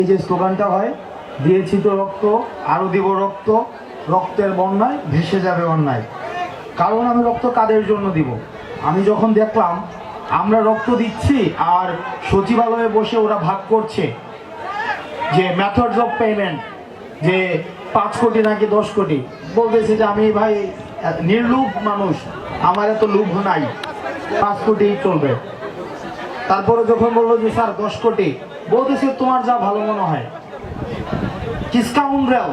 এই যে স্লোগানটা হয়, দিয়েছি তো রক্ত আরো দিব রক্ত, রক্তের বন্যায় ভেসে যাবে অন্যায়। কারণ আমি রক্ত কাদের জন্য দিব? আমি যখন দেখলাম আমরা রক্ত দিচ্ছি আর সচিবালয়ে বসে ওরা ভাগ করছে যে মেথডস অফ পেমেন্ট, যে 5 কোটি নাকি 10 কোটি, বলতেছে যে আমি ভাই নির্লোভ মানুষ, আমার এত লোভ নাই, 5 কোটি চলবে। তারপরে যখন বললো যে স্যার 10 কোটি, বলতেছে তোমার যা ভালো মনে হয়। কিসকাউন্ড্রেল,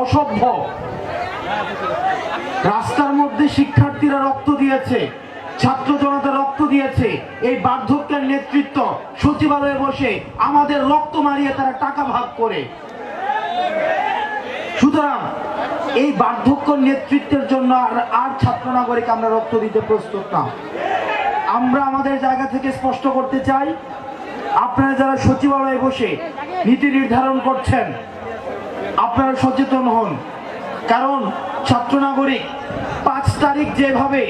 অসভ্য। রাস্তার মধ্যে শিক্ষার্থীরা রক্ত দিয়েছে, ছাত্র জনতা রক্ত দিয়েছে, এই বার্ধক্যের নেতৃত্ব সচিবালয়ে বসে আমাদের রক্ত মারিয়ে তারা টাকা ভাগ করে। সুতরাং এই বার্ধক্য নেতৃত্বের জন্য আর ছাত্র নাগরিক আমরা রক্ত দিতে প্রস্তুত না। আমরা আমাদের জায়গা থেকে স্পষ্ট করতে চাই, আপনারা যারা সচিবালয়ে বসে নীতি নির্ধারণ করছেন, আপনারা সচেতন হন। কারণ ছাত্র নাগরিক 5 তারিখ যেভাবে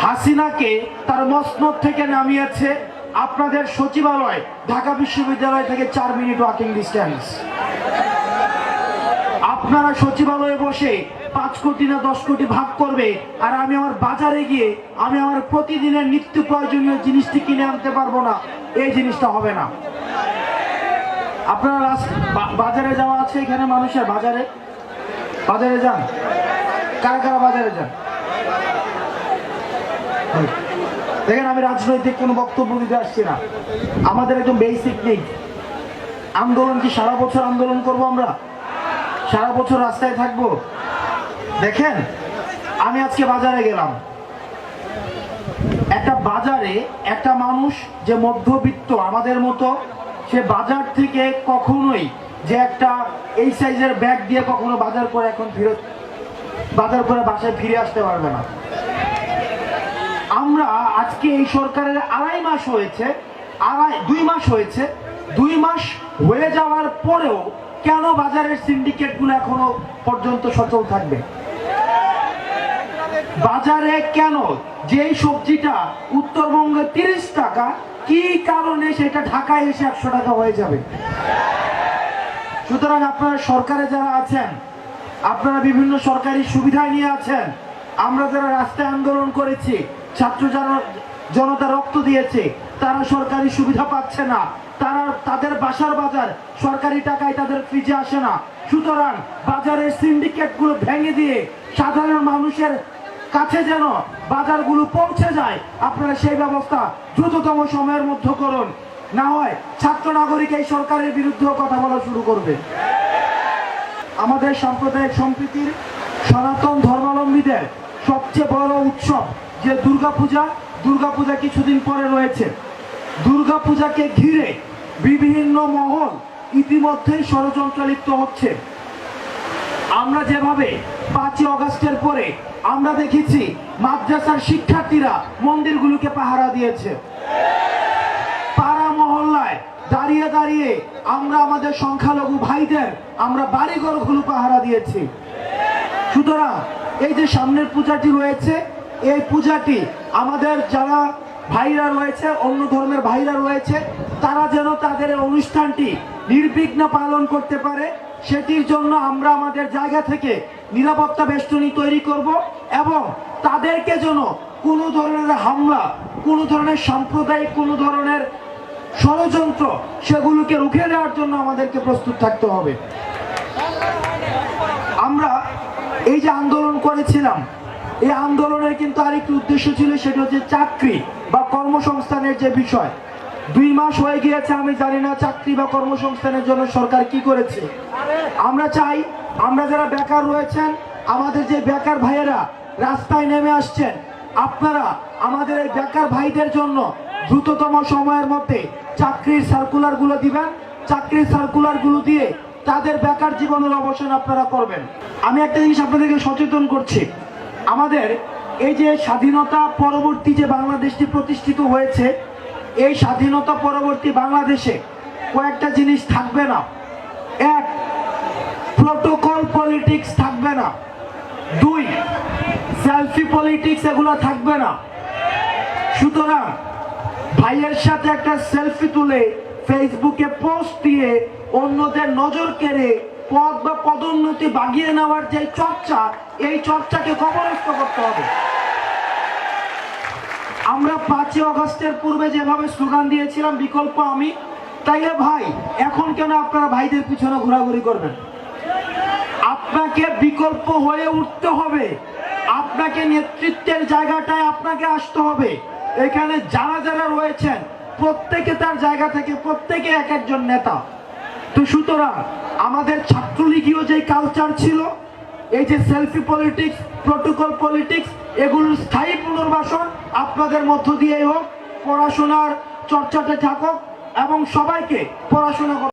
হাসিনাকে তার মসনদ থেকে নামিয়েছে, আপনাদের সচিবালয় ঢাকা বিশ্ববিদ্যালয় থেকে 4 মিনিট ওয়াকিং ডিস্টেন্স। আপনারা সচিবালয়ে বসে 5 কোটি না 10 কোটি ভাগ করবে, আর আমি আমার বাজারে গিয়ে আমি আমার প্রতিদিনের নিত্য প্রয়োজনীয় জিনিসটি কিনে আনতে পারবো না, এই জিনিসটা হবে না। আপনারা বাজারে যাওয়া আছে এখানে, মানুষের বাজারে বাজারে যান, কারা কারা বাজারে যান? দেখেন, আমি রাজনৈতিক কোনো বক্তব্য দিতে আসছি না, আমাদের একদম বেসিক নিড। আন্দোলন কি সারা বছর আন্দোলন করব? আমরা সারা বছর রাস্তায় থাকবো? দেখেন, আমি আজকে বাজারে গেলাম, একটা বাজারে একটা মানুষ যে মধ্যবিত্ত আমাদের মতো, সে বাজার থেকে কখনোই যে একটা এই সাইজের ব্যাগ দিয়ে কখনো বাজার করে এখন বাজার করে বাসায় ফিরে আসতে পারবে না। আমরা আজকে এই সরকারের 2.5 মাস হয়েছে, 2 মাস হয়েছে, 2 মাস হয়ে যাওয়ার পরেও কেন বাজারের সিন্ডিকেট গুলো এখনো পর্যন্ত সচল থাকবে? বাজারে কেন যেই সবজিটা উত্তরবঙ্গে 30 টাকা, কি কারণে সেটা ঢাকায় এসে 100 টাকা হয়ে যাবে? সুতরাং আপনারা সরকারে যারা আছেন, আপনারা বিভিন্ন সরকারি সুবিধা নিয়ে আছেন, আমরা যারা রাস্তায় আন্দোলন করেছি, ছাত্র জনতা রক্ত দিয়েছে, তারা সরকারি সুবিধা পাচ্ছে না, তাদের বাসার বাজার সরকারি টাকায় তাদের ফ্রিজে আসে না। সুতরাং বাজারের সিন্ডিকেট গুলো ভেঙে দিয়ে সাধারণ মানুষের কাছে যেন বাজারগুলো পৌঁছে যায়, আপনারা সেই ব্যবস্থা দ্রুততম সময়ের মধ্যে করুন। না হয় ছাত্র নাগরিক এই সরকারের বিরুদ্ধে কথা বলা শুরু করবে। আমাদের সাম্প্রদায়িক সম্প্রীতির সনাতন ধর্মাবলম্বীদের সবচেয়ে বড় উৎসব যে দুর্গাপূজা কিছুদিন পরে রয়েছে। দুর্গাপূজাকে ঘিরে বিভিন্ন মহল ইতিমধ্যেই ষড়যন্ত্রে লিপ্ত হচ্ছে। আমরা যেভাবে 5ই আগস্টের পরে আমরা দেখেছি মাদ্রাসার শিক্ষার্থীরা মন্দিরগুলোকে পাহারা দিয়েছে, পাড়া মহল্লায় দাঁড়িয়ে দাঁড়িয়ে আমরা আমাদের সংখ্যালঘু ভাইদের আমরা বাড়িঘরগুলো পাহারা দিয়েছি। সুতরাং এই যে সামনের পূজাটি রয়েছে, এই পূজাটি আমাদের যারা ভাইরা রয়েছে, অন্য ধর্মের ভাইরা রয়েছে, তারা যেন তাদের অনুষ্ঠানটি নির্বিঘ্ন পালন করতে পারে, সেটির জন্য আমরা আমাদের জায়গা থেকে নিরাপত্তা বেষ্টনী তৈরি করব এবং তাদেরকে যেন কোনো ধরনের হামলা, কোনো ধরনের সাম্প্রদায়িক কোনো ধরনের ষড়যন্ত্র, সেগুলোকে রুখে দেওয়ার জন্য আমাদেরকে প্রস্তুত থাকতে হবে। আমরা এই যে আন্দোলন করেছিলাম, এই আন্দোলনের কিন্তু আরেকটি উদ্দেশ্য ছিল, সেটা হচ্ছে চাকরি বা কর্মসংস্থানের যে বিষয়। 2 মাস হয়ে গিয়েছে, আমি জানি না চাকরি বা কর্মসংস্থানের জন্য সরকার কি করেছে। আমরা চাই, আমরা যারা বেকার রয়েছেন, আমাদের যে বেকার ভাইয়েরা রাস্তায় নেমে আসছেন, আপনারা আমাদের এই বেকার ভাইদের জন্য দ্রুততম সময়ের মধ্যে চাকরির সার্কুলারগুলো দিবেন। চাকরির সার্কুলারগুলো দিয়ে তাদের বেকার জীবনের অবসান আপনারা করবেন। আমি একটা জিনিস আপনাদেরকে সচেতন করছি, আমাদের এই যে স্বাধীনতা পরবর্তী যে বাংলাদেশটি প্রতিষ্ঠিত হয়েছে, এই স্বাধীনতা পরবর্তী বাংলাদেশে কয়েকটা জিনিস থাকবে না। 1, প্রোটোকল পলিটিক্স থাকবে না। 2, সেলফি পলিটিক্স, এগুলো থাকবে না। সুতরাং ভাইয়ের সাথে একটা সেলফি তুলে ফেসবুকে পোস্ট দিয়ে অন্যদের নজর কেড়ে পদ বা পদোন্নতি বাগিয়ে নেওয়ার যে চর্চা, এই চর্চাকে কবরস্থ করতে হবে। আমরা 5ই অগস্টের পূর্বে যেভাবে স্লোগান দিয়েছিলাম বিকল্প আমি, তাইলে ভাই এখন কেন আপনারা ভাইদের পিছনে ঘোরাঘুরি করবেন? আপনাকে বিকল্প হয়ে উঠতে হবে, আপনাকে নেতৃত্বের জায়গাটায় আপনাকে আসতে হবে। এখানে যারা যারা রয়েছেন প্রত্যেকে তার জায়গা থেকে প্রত্যেকে এক একজন নেতা। তো সুতরাং আমাদের ছাত্রলীগীয় যে কালচার ছিল, এই যে সেলফি পলিটিক্স, প্রটোকল পলিটিক্স, এগুলোর স্থায়ী পুনর্বাসন আপনাদের মধ্য দিয়েই হোক, পড়াশোনার চর্চাতে থাকুক এবং সবাইকে পড়াশোনা করতে